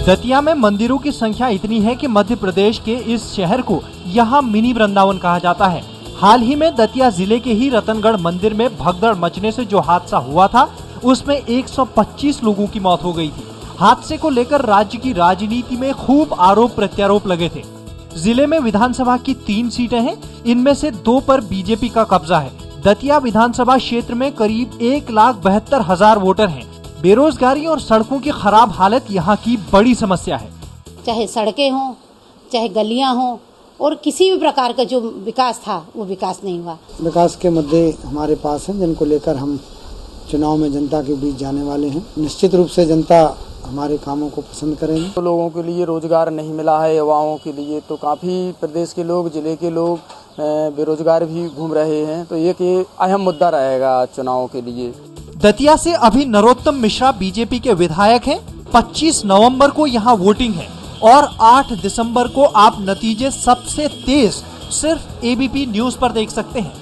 दतिया में मंदिरों की संख्या इतनी है कि मध्य प्रदेश के इस शहर को यहाँ मिनी वृंदावन कहा जाता है। हाल ही में दतिया जिले के ही रतनगढ़ मंदिर में भगदड़ मचने से जो हादसा हुआ था, उसमें 125 लोगों की मौत हो गई थी। हादसे को लेकर राज्य की राजनीति में खूब आरोप प्रत्यारोप लगे थे। जिले में विधानसभा की 3 सीटें हैं, इनमें से 2 पर बीजेपी का कब्जा है। दतिया विधानसभा क्षेत्र में करीब 1,72,000 वोटर हैं। बेरोजगारी और सड़कों की खराब हालत यहाँ की बड़ी समस्या है। चाहे सड़कें हों, चाहे गलियां हों, और किसी भी प्रकार का जो विकास था वो विकास नहीं हुआ। विकास के मुद्दे हमारे पास हैं, जिनको लेकर हम चुनाव में जनता के बीच जाने वाले हैं। निश्चित रूप से जनता हमारे कामों को पसंद करेंगे। तो लोगों के लिए रोजगार नहीं मिला है, युवाओं के लिए तो काफ़ी प्रदेश के लोग, जिले के लोग बेरोजगार भी घूम रहे हैं। तो एक अहम मुद्दा रहेगा चुनाव के लिए। दतिया से अभी नरोत्तम मिश्रा बीजेपी के विधायक हैं। 25 नवंबर को यहाँ वोटिंग है और 8 दिसंबर को आप नतीजे सबसे तेज सिर्फ एबीपी न्यूज पर देख सकते हैं।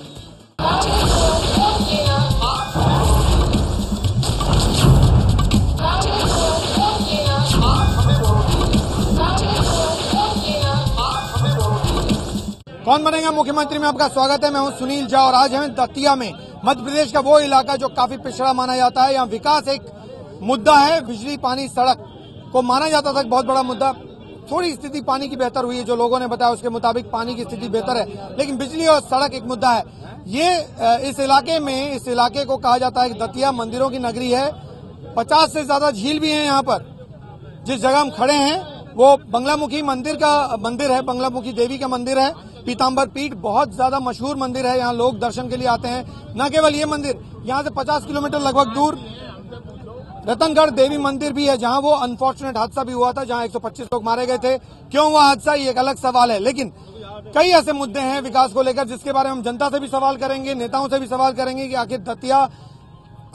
कौन बनेगा मुख्यमंत्री में आपका स्वागत है। मैं हूं सुनील झा और आज हम दतिया में, मध्य प्रदेश का वो इलाका जो काफी पिछड़ा माना जाता है। यहाँ विकास एक मुद्दा है, बिजली, पानी, सड़क को माना जाता था बहुत बड़ा मुद्दा। थोड़ी स्थिति पानी की बेहतर हुई है, जो लोगों ने बताया उसके मुताबिक पानी की स्थिति बेहतर है, लेकिन बिजली और सड़क एक मुद्दा है। ये इस इलाके को कहा जाता है कि दतिया मंदिरों की नगरी है। 50 से ज्यादा झील भी है यहाँ पर। जिस जगह हम खड़े हैं वो बंगलामुखी मंदिर है, बंगलामुखी देवी का मंदिर है। पीताम्बर पीठ बहुत ज्यादा मशहूर मंदिर है, यहाँ लोग दर्शन के लिए आते हैं। न केवल ये मंदिर, यहाँ से 50 किलोमीटर लगभग दूर रतनगढ़ देवी मंदिर भी है, जहाँ वो अनफॉर्चुनेट हादसा भी हुआ था, जहाँ 125 लोग मारे गए थे। क्यों हुआ हादसा, ये एक अलग सवाल है। लेकिन कई ऐसे मुद्दे हैं विकास को लेकर जिसके बारे में हम जनता से भी सवाल करेंगे, नेताओं से भी सवाल करेंगे कि आखिर दतिया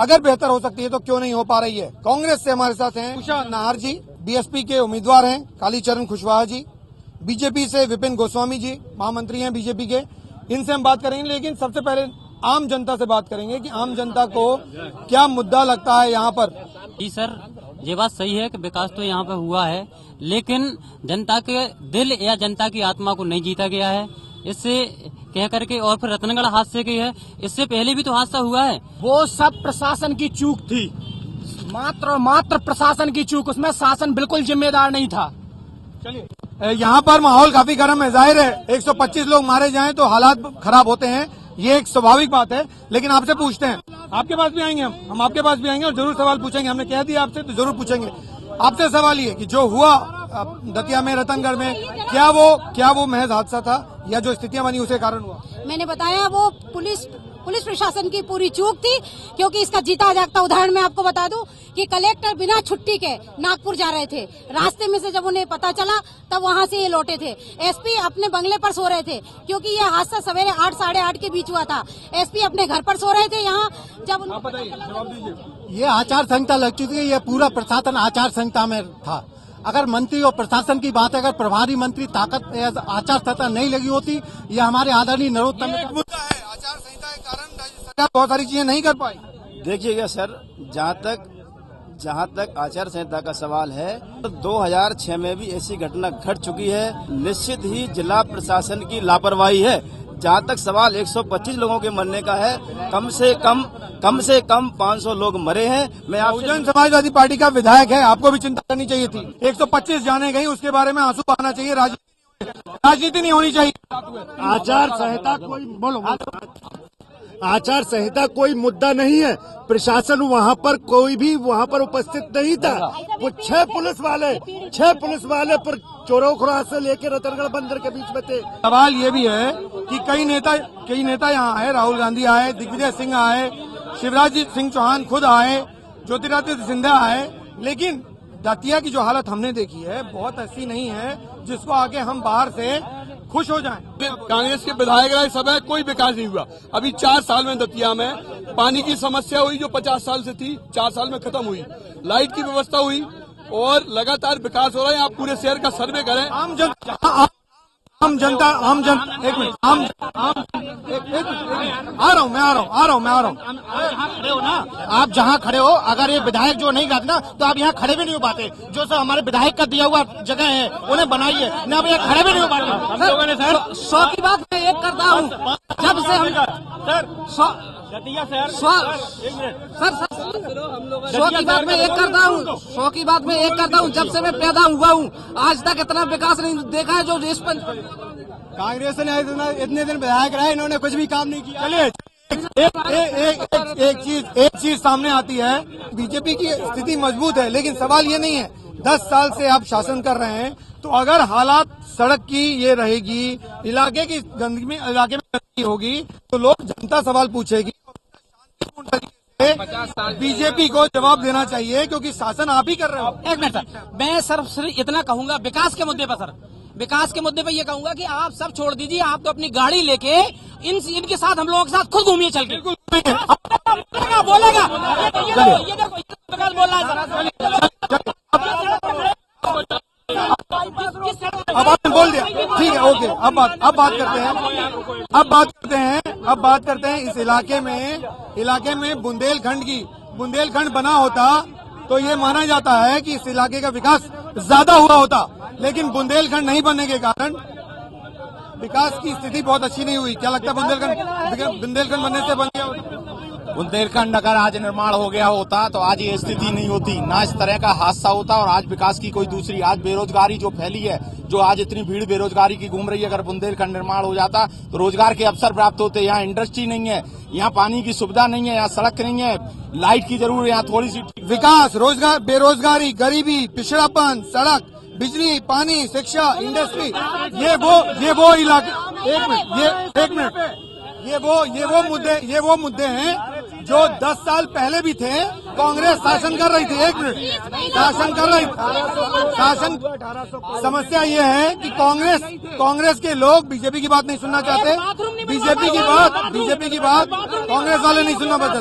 अगर बेहतर हो सकती है तो क्यों नहीं हो पा रही है। कांग्रेस से हमारे साथ हैं उषा नाहर जी, बीएसपी के उम्मीदवार हैं कालीचरण कुशवाहा जी, बीजेपी से विपिन गोस्वामी जी, महामंत्री हैं बीजेपी के। इनसे हम बात करेंगे, लेकिन सबसे पहले आम जनता से बात करेंगे कि आम जनता को क्या मुद्दा लगता है यहाँ पर। जी सर, ये बात सही है कि विकास तो यहाँ पे हुआ है, लेकिन जनता के दिल या जनता की आत्मा को नहीं जीता गया है। इससे कह करके, और फिर रतनगढ़ हादसे की है, इससे पहले भी तो हादसा हुआ है। वो सब प्रशासन की चूक थी, मात्र प्रशासन की चूक, उसमें शासन बिल्कुल जिम्मेदार नहीं था। चलिए, यहाँ पर माहौल काफी गर्म है। जाहिर है 125 लोग मारे जाएं तो हालात खराब होते हैं, ये एक स्वाभाविक बात है। लेकिन आपसे पूछते हैं, आपके पास भी आएंगे, हम आपके पास भी आएंगे और जरूर सवाल पूछेंगे। हमने कह दिया आपसे तो जरूर पूछेंगे। आपसे सवाल ये कि जो हुआ दतिया में, रतनगढ़ में, क्या वो महज हादसा था या जो स्थितियां बनी उसे कारण हुआ? मैंने बताया वो पुलिस प्रशासन की पूरी चूक थी। क्योंकि इसका जीता जागता उदाहरण मैं आपको बता दूं कि कलेक्टर बिना छुट्टी के नागपुर जा रहे थे। रास्ते में से जब उन्हें पता चला तब वहां से ये लौटे थे। एसपी अपने बंगले पर सो रहे थे, क्योंकि ये हादसा सवेरे 8 साढ़े 8 के बीच हुआ था। एसपी अपने घर पर सो रहे थे यहाँ जब ये आचार संहिता लग चुकी है, ये पूरा प्रशासन आचार संहिता में था। अगर मंत्री और प्रशासन की बात है, अगर प्रभारी मंत्री ताकत आचार संहिता नहीं लगी होती, ये हमारे आदरणीय नरोत्तम मुद्दा है। आचार संहिता के कारण सरकार बहुत सारी चीजें नहीं कर पाई। देखिएगा सर, जहाँ तक आचार संहिता का सवाल है तो 2006 में भी ऐसी घटना घट चुकी है। निश्चित ही जिला प्रशासन की लापरवाही है। जहाँ तक सवाल 125 लोगों के मरने का है, कम से कम 500 लोग मरे हैं। मैं बहुजन समाजवादी पार्टी का विधायक है, आपको भी चिंता करनी चाहिए थी। 125 जाने गई, उसके बारे में आंसू बहाना चाहिए, राजनीति नहीं होनी चाहिए। आचार संहिता कोई मुद्दा नहीं है। प्रशासन कोई भी वहाँ पर उपस्थित नहीं था। वो 6 पुलिस वाले पर चोरोखुरा से लेकर रतनगढ़ बंदर के बीच में थे। सवाल ये भी है कि कई नेता यहाँ आए, राहुल गांधी आए, दिग्विजय सिंह आए, शिवराज सिंह चौहान खुद आए, ज्योतिरादित्य सिंधिया आए, लेकिन दतिया की जो हालत हमने देखी है बहुत ऐसी नहीं है जिसको आगे हम बाहर से खुश हो जाएं। कांग्रेस के विधायक रहे सब है, कोई विकास नहीं हुआ। अभी 4 साल में दतिया में पानी की समस्या हुई जो 50 साल से थी, 4 साल में खत्म हुई। लाइट की व्यवस्था हुई और लगातार विकास हो रहा है। आप पूरे शहर का सर्वे करें, आम जनता एक मिनट आ रहा हूँ खड़े हो ना आप, जहाँ खड़े हो, अगर ये विधायक जो नहीं गाते ना तो आप यहाँ खड़े भी नहीं हो पाते। जो सब हमारे विधायक का दिया हुआ जगह है उन्हें बनाइए ना, आप यहाँ खड़े भी नहीं हो पाते। हम लोगों ने सर 100 की बात मैं एक करता हूँ, जब से हम सर 100 की बात मैं एक करता हूँ, 100 की बात मैं एक करता हूँ। जब से मैं पैदा हुआ हूँ आज तक इतना विकास नहीं देखा है जो इस पर कांग्रेस ने इतने दिन विधायक रहे, इन्होंने कुछ भी काम नहीं किया। चलिए एक चीज सामने आती है, बीजेपी की स्थिति मजबूत है, लेकिन सवाल ये नहीं है 10 साल से आप शासन कर रहे हैं, तो अगर हालात सड़क की ये रहेगी, इलाके में गंदगी होगी, तो लोग जनता सवाल पूछेगी। बीजेपी को जवाब देना चाहिए क्योंकि शासन आप ही कर रहे हो। एक मिनट सर, मैं सिर्फ इतना कहूंगा विकास के मुद्दे पर सर, विकास के मुद्दे पर ये कहूंगा कि आप सब छोड़ दीजिए, आप तो अपनी गाड़ी लेके इनके साथ हम लोगों के साथ खुद घूमिए चल के। बोलेगा विकास बोल रहा है अब आपने बोल दिया, ठीक है, ओके। अब बात करते हैं इस इलाके में बुंदेलखंड बना होता तो ये माना जाता है कि इस इलाके का विकास ज्यादा हुआ होता, लेकिन बुंदेलखंड नहीं बनने के कारण विकास की स्थिति बहुत अच्छी नहीं हुई। क्या लगता है बुंदेलखंड बनने से बन गया होता? बुंदेलखंड अगर आज निर्माण हो गया होता तो आज ये स्थिति नहीं होती, ना इस तरह का हादसा होता और आज विकास की कोई दूसरी, आज बेरोजगारी जो फैली है, जो आज इतनी भीड़ बेरोजगारी की घूम रही है, अगर बुंदेलखंड निर्माण हो जाता तो रोजगार के अवसर प्राप्त होते। यहाँ इंडस्ट्री नहीं है, यहाँ पानी की सुविधा नहीं है, यहाँ सड़क नहीं है, लाइट की जरूर यहाँ थोड़ी सी विकास, रोजगार, बेरोजगारी, गरीबी, पिछड़ापन, सड़क, बिजली, पानी, शिक्षा, इंडस्ट्री, ये वो इलाके, एक मिनट, ये वो मुद्दे हैं जो 10 साल पहले भी थे, कांग्रेस शासन कर रही थी। एक मिनट, शासन कर रही समस्या ये है कि कांग्रेस के लोग बीजेपी की बात नहीं सुनना चाहते, बीजेपी की बात कांग्रेस वाले नहीं सुनना चाहते।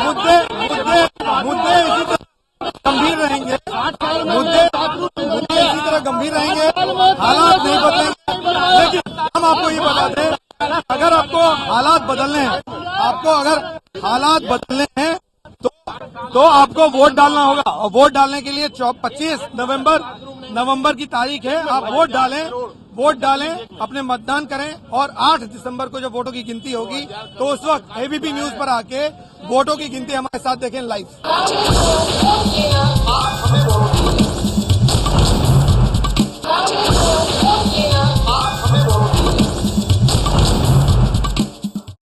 मुद्दे इसी तरह गंभीर रहेंगे, मुद्दे इसी तरह गंभीर रहेंगे, हालात नहीं बदलेंगे। लेकिन हम आपको ये बता दें, अगर आपको हालात बदलने हैं तो आपको वोट डालना होगा, और वोट डालने के लिए 25 नवंबर की तारीख है। आप वोट डालें, अपने मतदान करें, और 8 दिसंबर को जब वोटों की गिनती होगी तो उस वक्त एबीपी न्यूज पर आके वोटों की गिनती हमारे साथ देखें लाइव।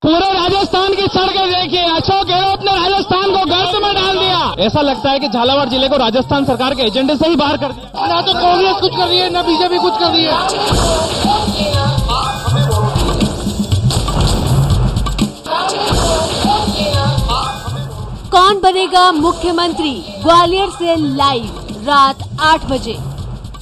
पूरे राजस्थान की सड़कें देखिए, अशोक गहलोत ने राजस्थान को गर्त में डाल दिया। ऐसा लगता है कि झालावाड़ जिले को राजस्थान सरकार के एजेंडे से ही बाहर कर दिया। ना तो कांग्रेस कुछ कर रही है, ना बीजेपी कुछ कर रही है। कौन बनेगा मुख्यमंत्री, ग्वालियर से लाइव रात 8 बजे।